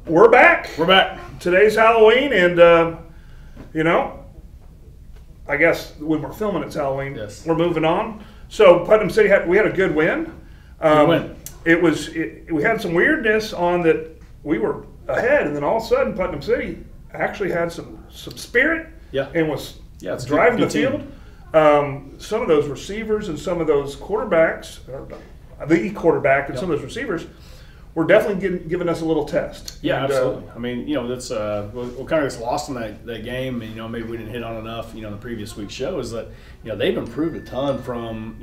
We're back. We're back. Today's Halloween, and I guess when we're filming it's Halloween. Yes. We're moving on. So Putnam City we had a good win. We had some weirdness on that we were ahead, and then all of a sudden Putnam City actually had some spirit. Yeah. And was it's driving good the field. Some of those receivers and some of those quarterbacks, the quarterback and some of those receivers, were definitely giving us a little test. Yeah, and, absolutely. I mean, that's what kind of gets lost in that game, and maybe we didn't hit on enough. In the previous week's show is that they've improved a ton from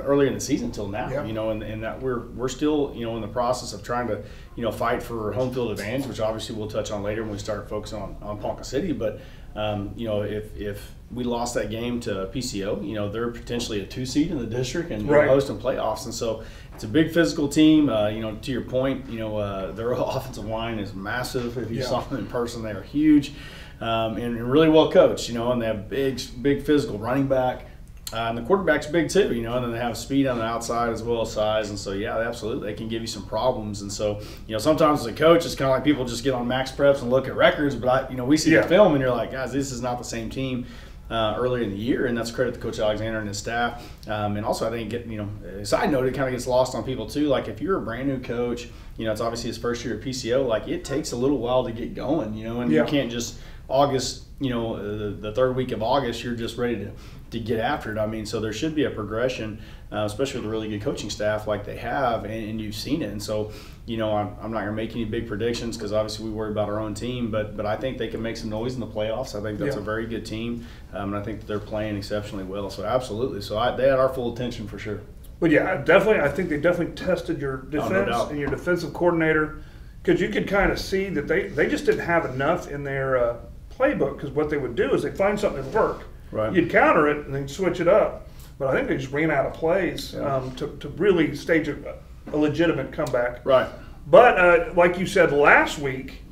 earlier in the season until now. Yeah. And that we're still in the process of trying to fight for home field advantage, which obviously we'll touch on later when we start focusing on Ponca City. But if we lost that game to PCO, they're potentially a 2 seed in the district and hosting playoffs, and so it's a big physical team. To your point, their offensive line is massive. If you saw them in person, they are huge, and really well coached. And they have big physical running back. And the quarterback's big too, and then they have speed on the outside as well as size, and so absolutely they can give you some problems. And so sometimes as a coach, it's kind of like people just get on max preps and look at records, but we see the film and you're like, guys, this is not the same team earlier in the year, and that's credit to Coach Alexander and his staff. And also I think side note, it kind of gets lost on people too. Like if you're a brand new coach, it's obviously his first year at PCO. Like it takes a little while to get going, and you can't just August, the third week of August, you're just ready to get after it. I mean, so there should be a progression, especially with a really good coaching staff like they have, and you've seen it. And so, I'm not going to make any big predictions because obviously we worry about our own team, but I think they can make some noise in the playoffs. I think that's a very good team, and I think that they're playing exceptionally well. So absolutely. So they had our full attention for sure. But definitely, I think they definitely tested your defense and your defensive coordinator, because you could kind of see that they just didn't have enough in their playbook, because what they would do is they find something that worked. Right. You'd counter it and then switch it up. But I think they just ran out of plays to really stage a legitimate comeback. Right. But like you said last week,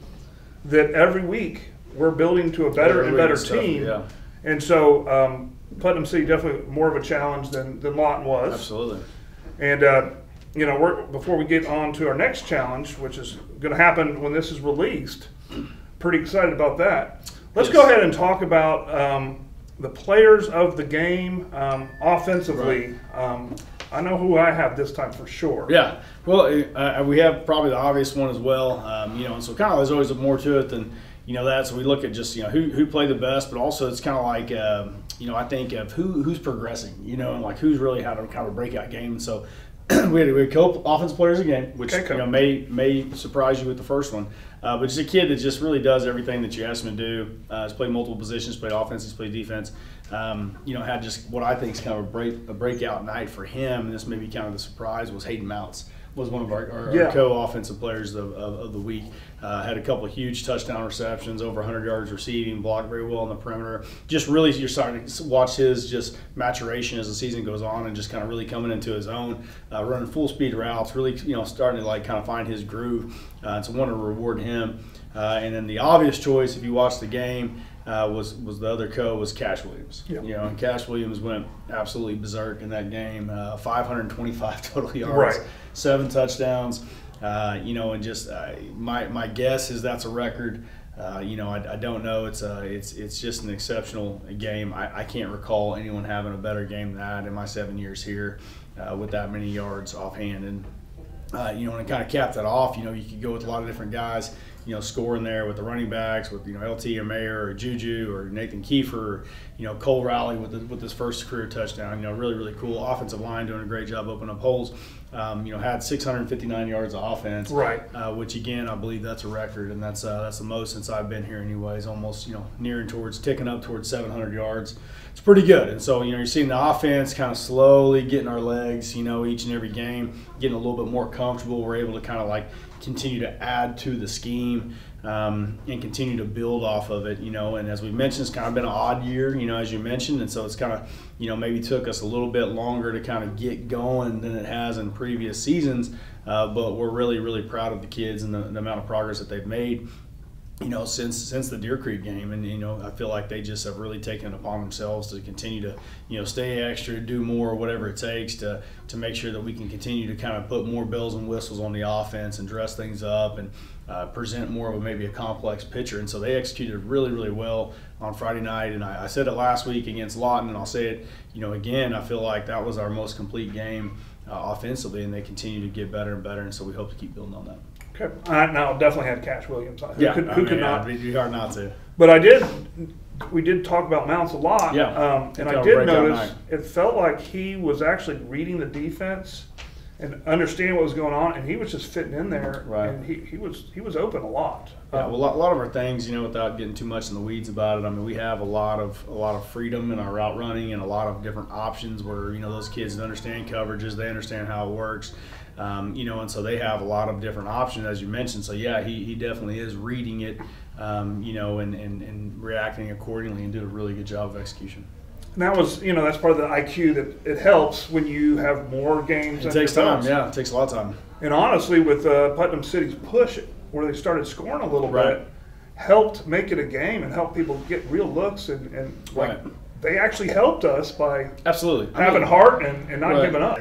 that every week we're building to a better and better team. Yeah. And so Putnam City definitely more of a challenge than Lawton was. Absolutely. And before we get on to our next challenge, which is going to happen when this is released, pretty excited about that. Let's go ahead and talk about the players of the game offensively. Right. I know who I have this time for sure. Yeah. Well, we have probably the obvious one as well. And so kind of there's always more to it than that. So we look at just who played the best, but also it's kind of like I think of who's progressing. And like who's really had a kind of a breakout game. And so we had a couple offensive players a game, which may surprise you with the first one. But just a kid that just really does everything that you ask him to do. He's played multiple positions, played offense, he's played defense. Had just what I think is kind of a breakout night for him, and this may be kind of the surprise, was Hayden Mounts. Was one of our co-offensive players of the week. Had a couple of huge touchdown receptions, over 100 yards receiving, blocked very well on the perimeter. Just really, you're starting to watch his just maturation as the season goes on, and just kind of really coming into his own, running full speed routes, really starting to kind of find his groove. So I want to reward him. And then the obvious choice, if you watch the game, was the other was Cash Williams. Yep. And Cash Williams went absolutely berserk in that game. 525 total yards, 7 touchdowns. And just my guess is that's a record. I don't know. It's just an exceptional game. I can't recall anyone having a better game than that in my 7 years here with that many yards offhand. And and kind of cap that off, you could go with a lot of different guys, scoring there with the running backs, with LT or Mayer or Juju or Nathan Kiefer, Cole Rowley with his first career touchdown. Really, really cool. Offensive line doing a great job opening up holes. Had 659 yards of offense, which again I believe that's a record, and that's the most since I've been here anyways. Almost ticking up towards 700 yards. It's pretty good. And so you're seeing the offense kind of slowly getting our legs, each and every game, getting a little bit more comfortable. We're able to kind of like continue to add to the scheme and continue to build off of it, and as we mentioned, it's kind of been an odd year, as you mentioned, and so it's kind of, maybe took us a little bit longer to kind of get going than it has in previous seasons, but we're really, really proud of the kids and the amount of progress that they've made. since the Deer Creek game. And, I feel like they just have really taken it upon themselves to continue to, stay extra, do more, whatever it takes to make sure that we can continue to kind of put more bells and whistles on the offense and dress things up and present more of maybe a complex picture. And so they executed really, really well on Friday night. And I said it last week against Lawton, and I'll say it, again, I feel like that was our most complete game offensively, and they continue to get better and better. And so we hope to keep building on that. Okay. Now definitely had Cash Williams. Who could not? It'd be hard not to. But we did talk about Mounts a lot. Yeah. And I did notice it felt like he was actually reading the defense and understanding what was going on, and he was just fitting in there. Right. And he was open a lot. Yeah, well, a lot of our things, without getting too much in the weeds about it, I mean, we have a lot of freedom in our route running and a lot of different options where, those kids understand coverages, they understand how it works. And so they have a lot of different options, as you mentioned. So, yeah, he definitely is reading it, and reacting accordingly and doing a really good job of execution. And that was, that's part of the IQ that it helps when you have more games. It takes time, yeah. It takes a lot of time. And honestly, with Putnam City's push, where they started scoring a little bit, helped make it a game and helped people get real looks. And they actually helped us by having heart and not giving up.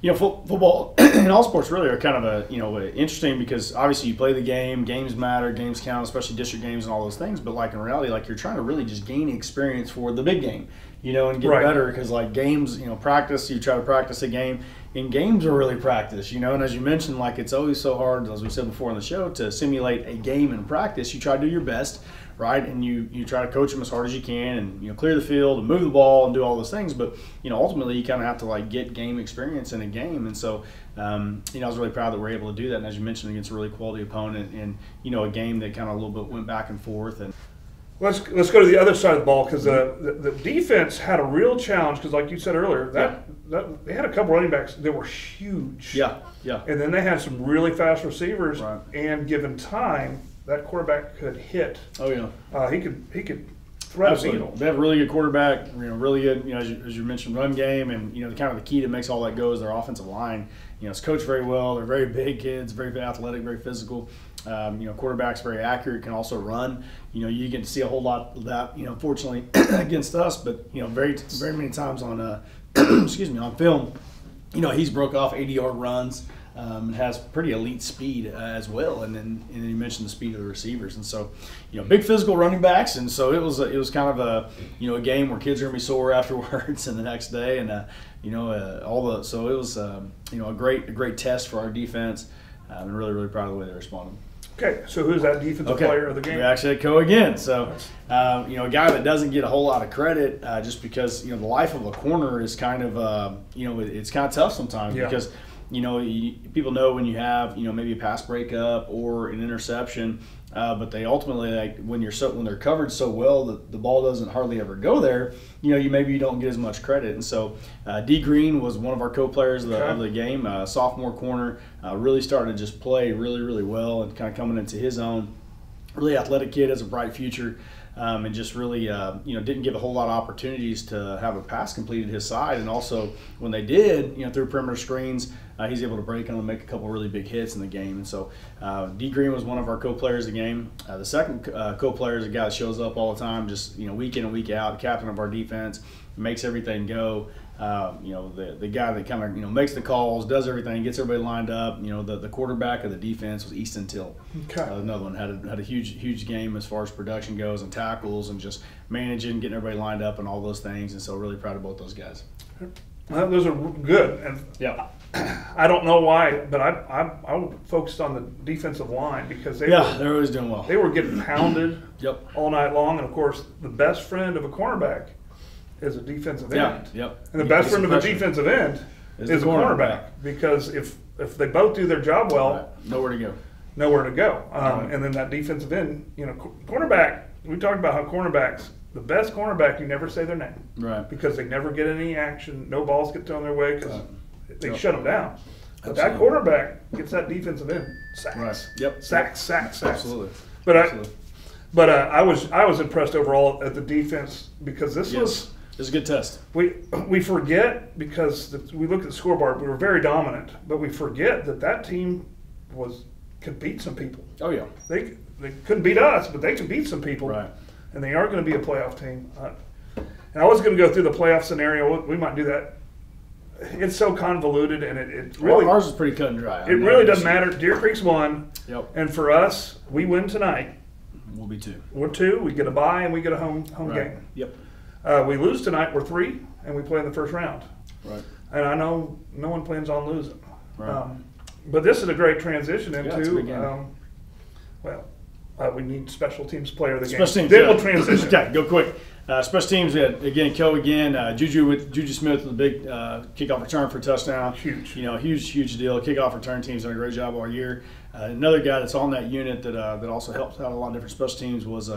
Football and all sports really are kind of interesting because obviously you play the game, games matter, games count, especially district games and all those things. But in reality, you're trying to really just gain experience for the big game, and get better because games, practice. You try to practice a game, and games are really practice, And as you mentioned, it's always so hard, as we said before on the show, to simulate a game in practice. You try to do your best. Right, and you try to coach them as hard as you can, and clear the field and move the ball and do all those things. But ultimately, you kind of have to get game experience in a game. And so, I was really proud that we're able to do that. And as you mentioned, against a really quality opponent, and a game that kind of a little bit went back and forth. And let's go to the other side of the ball because the defense had a real challenge because, like you said earlier, that they had a couple running backs that were huge. Yeah. And then they had some really fast receivers, and given time, that quarterback could hit. Oh yeah, he could thread a needle. They have a really good quarterback. Really good. As you mentioned, run game, and kind of the key that makes all that go is their offensive line. It's coached very well. They're very big kids, very athletic, very physical. Quarterback's very accurate, can also run. You get to see a whole lot of that. Fortunately against us, but very many times on on film, he's broke off 80-yard runs. And has pretty elite speed as well, and then you mentioned the speed of the receivers, and so big physical running backs, and so it was kind of a game where kids are gonna be sore afterwards and the next day, and so it was a great test for our defense, and really proud of the way they responded. Okay, so who's that defensive player of the game? We actually had Co again. So, a guy that doesn't get a whole lot of credit just because the life of a corner is kind of it's kind of tough sometimes because. People know when you have maybe a pass breakup or an interception, but they ultimately when they're covered so well that the ball doesn't hardly ever go there. You don't get as much credit, and so D Green was one of our co-players of the game, sophomore corner, really started to just play really well and kind of coming into his own. Really athletic kid, has a bright future. And just really, didn't give a whole lot of opportunities to have a pass completed his side. And also, when they did, through perimeter screens, he's able to break on and make a couple really big hits in the game. And so, D Green was one of our co-players of the game. The second co-player is a guy that shows up all the time, just week in and week out, the captain of our defense, makes everything go. The guy that kind of makes the calls, does everything, gets everybody lined up. The quarterback of the defense was Easton Till. Okay. Another one had a huge game as far as production goes and tackles and just managing, getting everybody lined up and all those things. And so really proud of both those guys. Those are good. And I don't know why, but I focused on the defensive line because they're always doing well. They were getting pounded all night long, and of course the best friend of a cornerback is a defensive end. And the best friend of a defensive end is a cornerback because if they both do their job well, nowhere to go. And then that defensive end, cornerback. We talked about how cornerbacks. The best cornerback, you never say their name. Right. Because they never get any action. No balls get thrown their way because they shut them down. But Absolutely. that quarterback gets that defensive end sacks. Right. Yep. Sacks. Absolutely. But I was impressed overall at the defense because this was a good test. We forget because we look at the scoreboard. We were very dominant, but we forget that team could beat some people. Oh yeah. they couldn't beat us, but they can beat some people, Right. and they are going to be a playoff team. And I was going to go through the playoff scenario. We might do that. It's so convoluted, and it really ours is pretty cut and dry. it really doesn't matter. Deer Creek's won, Yep. and for us, we win tonight. We'll be 2. We're 2. We get a bye, and we get a home Right. game. Yep. We lose tonight. We're 3, and we play in the first round. Right. And I know no one plans on losing. Right. But this is a great transition it's a into. big game. We need special teams player of the game. Special teams, Then yeah. we'll transition. Okay, go quick. Special teams, again, Juju Smith with a big kickoff return for a touchdown. Huge. Huge deal. Kickoff return team's done a great job all year. Another guy that's on that unit that also helps out a lot of different special teams was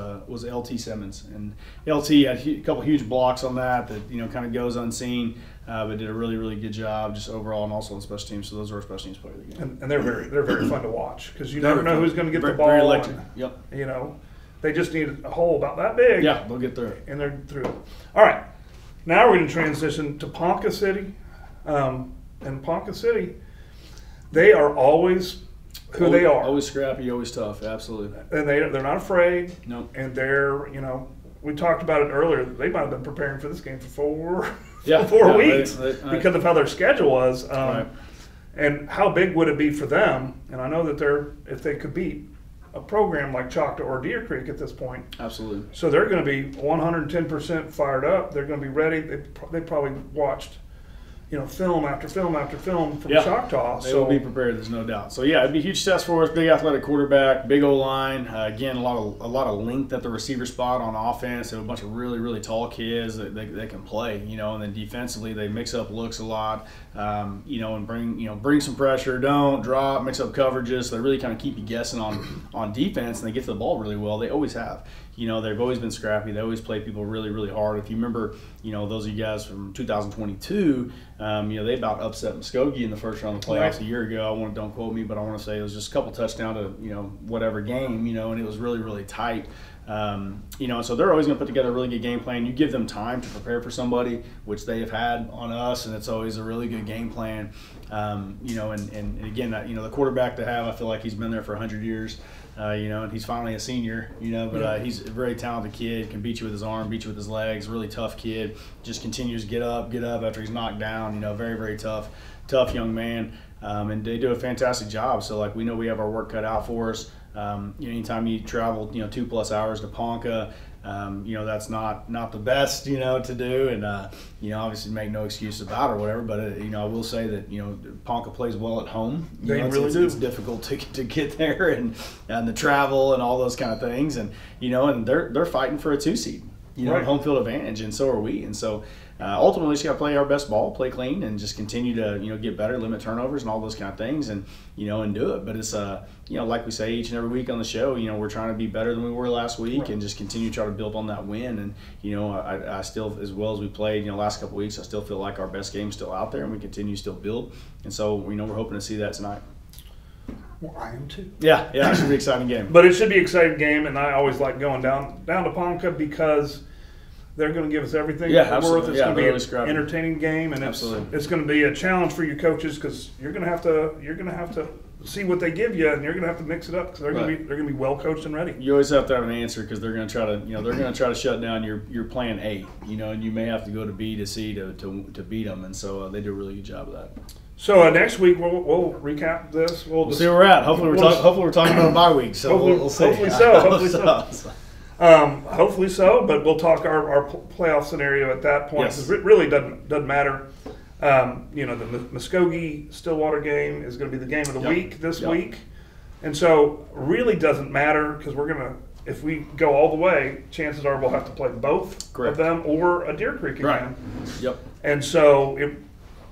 LT Simmons, and LT had a couple huge blocks on that kind of goes unseen, but did a really good job just overall and also on special teams. So those are our special teams players of the game. And they're very fun to watch because you never know who's going to get the ball. Very electric. And, Yep. They just need a hole about that big. Yeah, they'll get through it. And they're through it. All right. Now we're going to transition to Ponca City. And Ponca City, they are always who they are. Always scrappy, always tough. Absolutely. And they're not afraid. No. And they're, we talked about it earlier. They might have been preparing for this game for 4 weeks because of how their schedule was. Right. And how big would it be for them? And I know that if they could beat a program like Choctaw or Deer Creek at this point. Absolutely. So they're going to be 110% fired up. They're going to be ready. They probably watched, film after film after film from Choctaw. They will be prepared. There's no doubt. So yeah, it'd be a huge test for us. Big athletic quarterback, big O line. Again, a lot of length at the receiver spot on offense. They have a bunch of really tall kids that they can play. And then defensively they mix up looks a lot. And bring some pressure. Don't drop. Mix up coverages. So they really kind of keep you guessing on defense, and they get to the ball really well. They always have. They've always been scrappy. They always play people really hard. If you remember, those of you guys from 2022, they about upset Muskogee in the first round of the playoffs a year ago. Don't quote me, but I want to say it was just a couple touchdowns to, whatever game, and it was really tight. And so they're always going to put together a really good game plan. You give them time to prepare for somebody, which they have had on us, and it's always a really good game plan. And again, the quarterback they have, I feel like he's been there for 100 years. And he's finally a senior, but he's a very talented kid, can beat you with his arm, beat you with his legs, really tough kid, just continues to get up after he's knocked down, very tough young man, and they do a fantastic job. So, we know we have our work cut out for us. Anytime you travel, 2+ hours to Ponca, that's not the best, to do, and obviously make no excuse about it or whatever. But I will say that Ponca plays well at home. They really do. It's difficult to get there and the travel and all those kind of things, and and they're fighting for a 2 seed, right. Home field advantage, and so are we, and so. Ultimately, just got to play our best ball, play clean, and just continue to get better, limit turnovers, and all those kind of things, and and do it. But it's like we say each and every week on the show, we're trying to be better than we were last week, and just continue to try to build on that win. And I still, as well as we played, last couple of weeks, I still feel like our best game's still out there, and we continue to still build. And so we're hoping to see that tonight. Well, I am too. Yeah, it should be an exciting game. But it should be an exciting game, and I always like going down to Ponca because they're going to give us everything it's worth. It's going to be an entertaining game, and it's going to be a challenge for your coaches because you're going to have to see what they give you, and you're going to have to mix it up because they're going to be well coached and ready. You always have to have an answer because they're going to try to shut down your plan A, and you may have to go to B to C to beat them, and so they do a really good job of that. So next week we'll recap this. We'll see where we're at. Hopefully we're talking about a bye week. So we'll see. Hopefully so. Hopefully so, but we'll talk our playoff scenario at that point because it really doesn't matter. The Muskogee Stillwater game is going to be the game of the week this week, and so really doesn't matter because if we go all the way, chances are we'll have to play both of them or a Deer Creek again. Right. Yep. And so,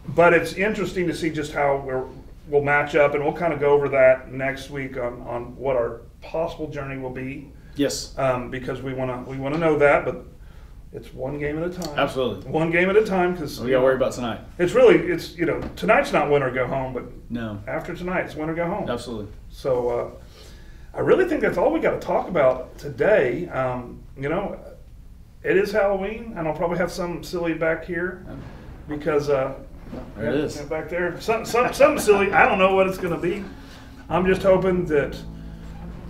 but it's interesting to see just how we'll match up, and we'll kind of go over that next week on what our possible journey will be. Yes. Because we want to know that, but it's one game at a time. Absolutely. One game at a time because we got to worry about tonight. It's really tonight's not win or go home, but no. After tonight it's win or go home. Absolutely. So I really think that's all we got to talk about today. It is Halloween, and I'll probably have some silly back here because there it is back there. Something silly. I don't know what it's going to be. I'm just hoping that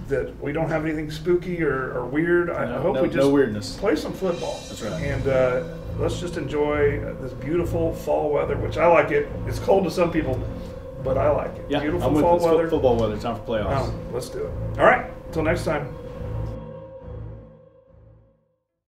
that we don't have anything spooky or weird. I hope we just no weirdness. play some football. That's right. And let's just enjoy this beautiful fall weather, which I like it. It's cold to some people, but I like it. Yeah, Beautiful I'm with fall this weather. Football weather. Time for playoffs. Let's do it. All right. Until next time.